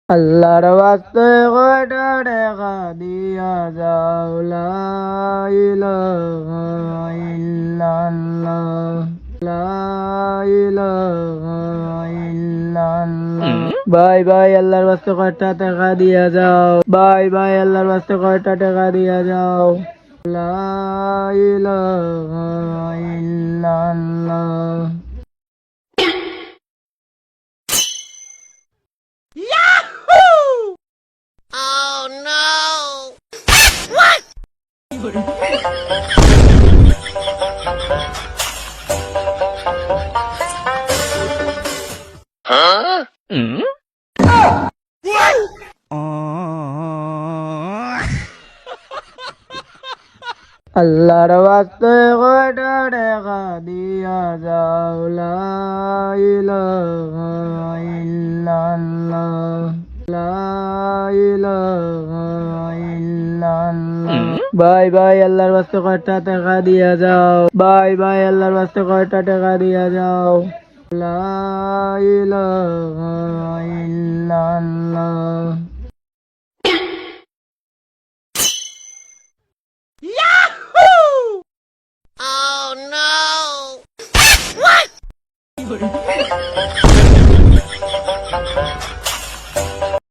আল্লাহর ওয়াস্তে কয়টা টাকা দিয়া যাও লা ইলাহা ইল্লাল্লাহ লা ইলাহা ইল্লাল্লাহ ভাই ভাই আল্লাহর ওয়াস্তে কয়টা টাকা দিয়া যাও ভাই ভাই আল্লাহর ওয়াস্তে কয়টা টাকা দিয়া যাও লা ইলাহা ইল্লাল্লাহ আল্লাহর ওয়াস্তে কয়টা টাকা দিয়া যাও লা ইলাহা ইল্লাল্লাহ লা ইলাহা ইল্লাল্লাহ ভাই ভাই আল্লাহর ওয়াস্তে কয়টা টাকা দিয়া যাও ভাই ভাই আল্লাহর ওয়াস্তে কয়টা টাকা দিয়া যাও লা ইলাহা ইল্লাল্লাহ Oh no! What?